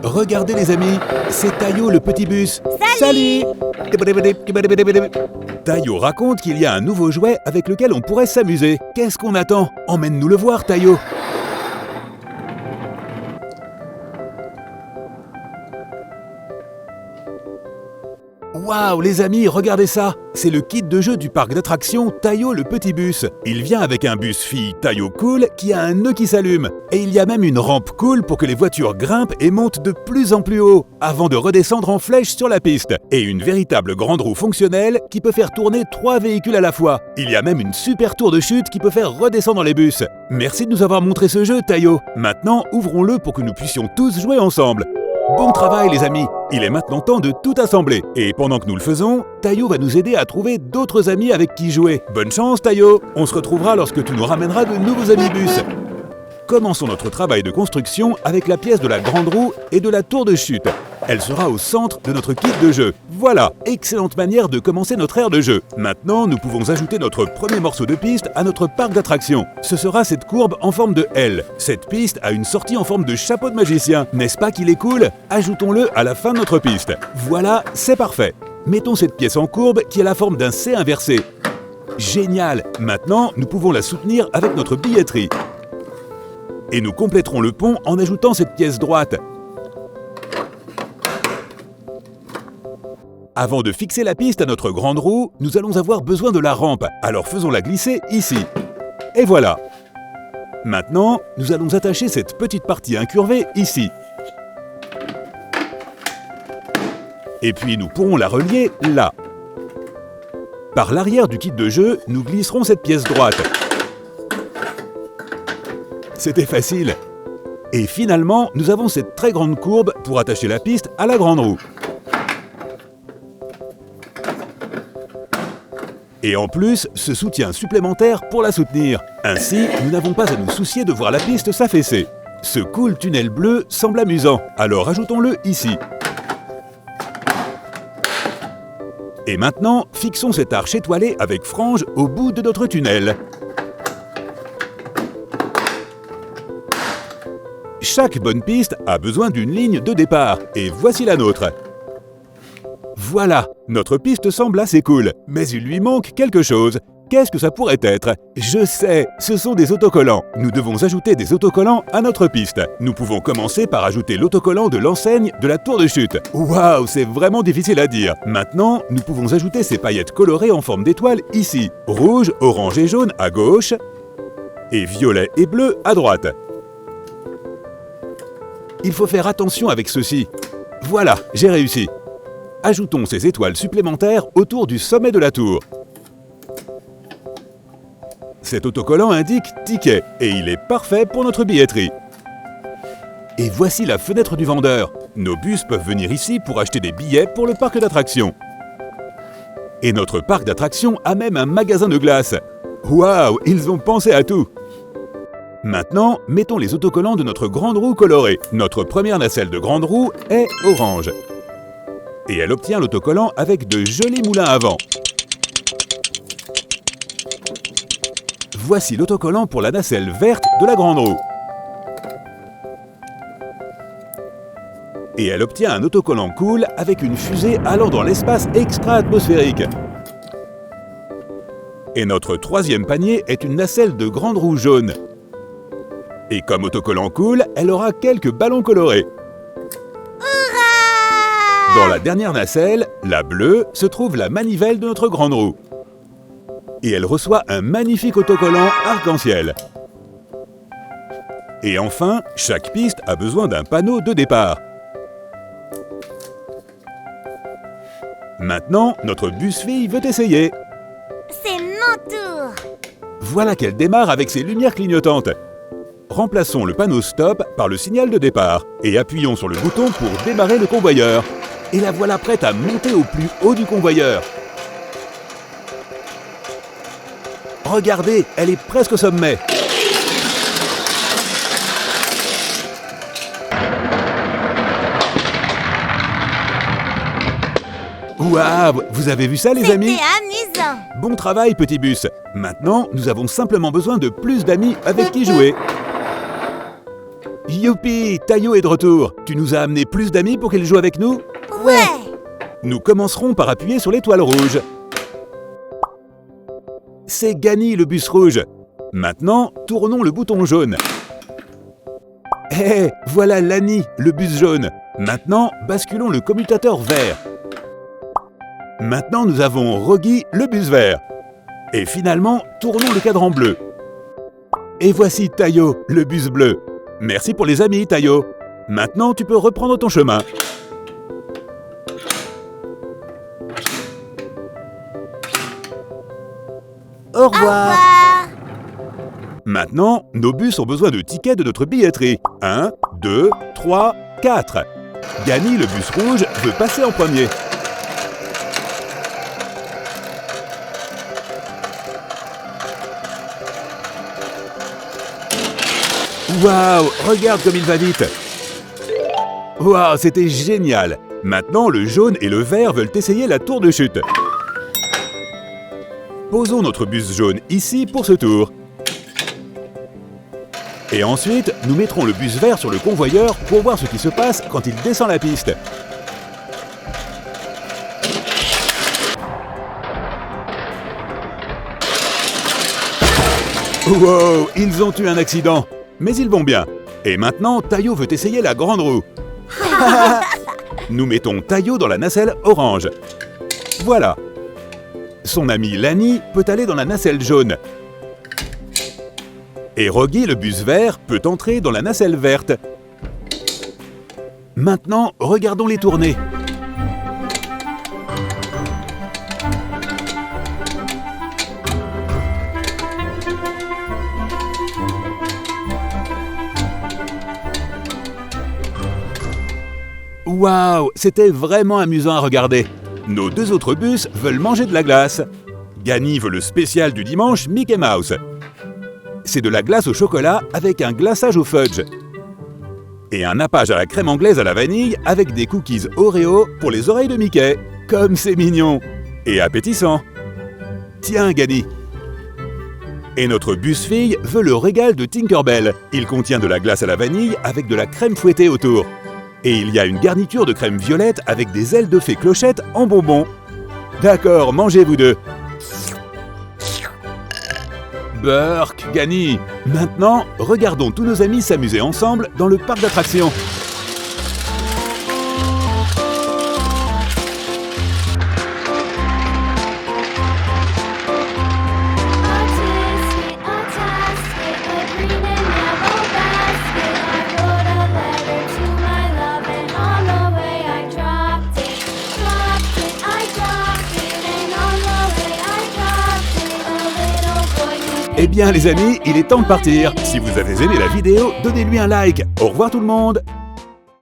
Regardez les amis, c'est Tayo le petit bus. Salut. Tayo raconte qu'il y a un nouveau jouet avec lequel on pourrait s'amuser. Qu'est-ce qu'on attend? Emmène-nous le voir, Tayo. Waouh les amis, regardez ça! C'est le kit de jeu du parc d'attractions Tayo le petit bus. Il vient avec un bus fille Tayo Cool qui a un nœud qui s'allume. Et il y a même une rampe cool pour que les voitures grimpent et montent de plus en plus haut, avant de redescendre en flèche sur la piste. Et une véritable grande roue fonctionnelle qui peut faire tourner 3 véhicules à la fois. Il y a même une super tour de chute qui peut faire redescendre les bus. Merci de nous avoir montré ce jeu Tayo. Maintenant, ouvrons-le pour que nous puissions tous jouer ensemble. Bon travail les amis, il est maintenant temps de tout assembler. Et pendant que nous le faisons, Tayo va nous aider à trouver d'autres amis avec qui jouer. Bonne chance Tayo, on se retrouvera lorsque tu nous ramèneras de nouveaux amis bus. Commençons notre travail de construction avec la pièce de la grande roue et de la tour de chute. Elle sera au centre de notre kit de jeu. Voilà, excellente manière de commencer notre aire de jeu. Maintenant, nous pouvons ajouter notre premier morceau de piste à notre parc d'attractions. Ce sera cette courbe en forme de L. Cette piste a une sortie en forme de chapeau de magicien. N'est-ce pas qu'il est cool? Ajoutons-le à la fin de notre piste. Voilà, c'est parfait. Mettons cette pièce en courbe qui a la forme d'un C inversé. Génial! Maintenant, nous pouvons la soutenir avec notre billetterie. Et nous compléterons le pont en ajoutant cette pièce droite. Avant de fixer la piste à notre grande roue, nous allons avoir besoin de la rampe, alors faisons-la glisser ici. Et voilà. Maintenant, nous allons attacher cette petite partie incurvée ici. Et puis nous pourrons la relier là. Par l'arrière du kit de jeu, nous glisserons cette pièce droite. C'était facile. Et finalement, nous avons cette très grande courbe pour attacher la piste à la grande roue. Et en plus, ce soutien supplémentaire pour la soutenir. Ainsi, nous n'avons pas à nous soucier de voir la piste s'affaisser. Ce cool tunnel bleu semble amusant, alors ajoutons-le ici. Et maintenant, fixons cette arche étoilée avec frange au bout de notre tunnel. Chaque bonne piste a besoin d'une ligne de départ, et voici la nôtre. Voilà, notre piste semble assez cool, mais il lui manque quelque chose. Qu'est-ce que ça pourrait être? Je sais, ce sont des autocollants. Nous devons ajouter des autocollants à notre piste. Nous pouvons commencer par ajouter l'autocollant de l'enseigne de la tour de chute. Waouh, c'est vraiment difficile à dire. Maintenant, nous pouvons ajouter ces paillettes colorées en forme d'étoile ici. Rouge, orange et jaune à gauche, et violet et bleu à droite. Il faut faire attention avec ceci. Voilà, j'ai réussi. Ajoutons ces étoiles supplémentaires autour du sommet de la tour. Cet autocollant indique « Ticket » et il est parfait pour notre billetterie. Et voici la fenêtre du vendeur. Nos bus peuvent venir ici pour acheter des billets pour le parc d'attractions. Et notre parc d'attractions a même un magasin de glace. Waouh, ils ont pensé à tout! Maintenant, mettons les autocollants de notre grande roue colorée. Notre première nacelle de grande roue est orange. Et elle obtient l'autocollant avec de jolis moulins à vent. Voici l'autocollant pour la nacelle verte de la grande roue. Et elle obtient un autocollant cool avec une fusée allant dans l'espace extra-atmosphérique. Et notre troisième panier est une nacelle de grande roue jaune. Et comme autocollant cool, elle aura quelques ballons colorés. Hurrah! Dans la dernière nacelle, la bleue, se trouve la manivelle de notre grande roue. Et elle reçoit un magnifique autocollant arc-en-ciel. Et enfin, chaque piste a besoin d'un panneau de départ. Maintenant, notre bus-fille veut essayer. C'est mon tour! Voilà qu'elle démarre avec ses lumières clignotantes. Remplaçons le panneau stop par le signal de départ et appuyons sur le bouton pour démarrer le convoyeur. Et la voilà prête à monter au plus haut du convoyeur. Regardez, elle est presque au sommet. Waouh, vous avez vu ça les amis? C'était amusant! Bon travail petit bus. Maintenant, nous avons simplement besoin de plus d'amis avec qui jouer. Youpi, Tayo est de retour. Tu nous as amené plus d'amis pour qu'ils jouent avec nous? Ouais. Nous commencerons par appuyer sur l'étoile rouge. C'est Gani le bus rouge. Maintenant, tournons le bouton jaune. Hé, voilà Lani, le bus jaune. Maintenant, basculons le commutateur vert. Maintenant, nous avons Rogi, le bus vert. Et finalement, tournons le cadran bleu. Et voici Tayo, le bus bleu. Merci pour les amis, Tayo. Maintenant, tu peux reprendre ton chemin. Au revoir. Maintenant, nos bus ont besoin de tickets de notre billetterie. 1, 2, 3, 4. Gani, le bus rouge, veut passer en premier. Waouh, regarde comme il va vite. Waouh, c'était génial. Maintenant, le jaune et le vert veulent essayer la tour de chute. Posons notre bus jaune ici pour ce tour. Et ensuite, nous mettrons le bus vert sur le convoyeur pour voir ce qui se passe quand il descend la piste. Wow, ils ont eu un accident, mais ils vont bien. Et maintenant, Tayo veut essayer la grande roue. Nous mettons Tayo dans la nacelle orange. Voilà. Son ami Lani peut aller dans la nacelle jaune. Et Rogi, le bus vert, peut entrer dans la nacelle verte. Maintenant, regardons les tournées. Waouh, c'était vraiment amusant à regarder. Nos deux autres bus veulent manger de la glace. Gani veut le spécial du dimanche Mickey Mouse. C'est de la glace au chocolat avec un glaçage au fudge. Et un nappage à la crème anglaise à la vanille avec des cookies Oreo pour les oreilles de Mickey. Comme c'est mignon et appétissant. Tiens, Gani. Et notre bus fille veut le régal de Tinkerbell. Il contient de la glace à la vanille avec de la crème fouettée autour. Et il y a une garniture de crème violette avec des ailes de fée clochette en bonbons. D'accord, mangez vous deux. Burk, Gani. Maintenant, regardons tous nos amis s'amuser ensemble dans le parc d'attractions. Eh bien les amis, il est temps de partir. Si vous avez aimé la vidéo, donnez-lui un like. Au revoir tout le monde.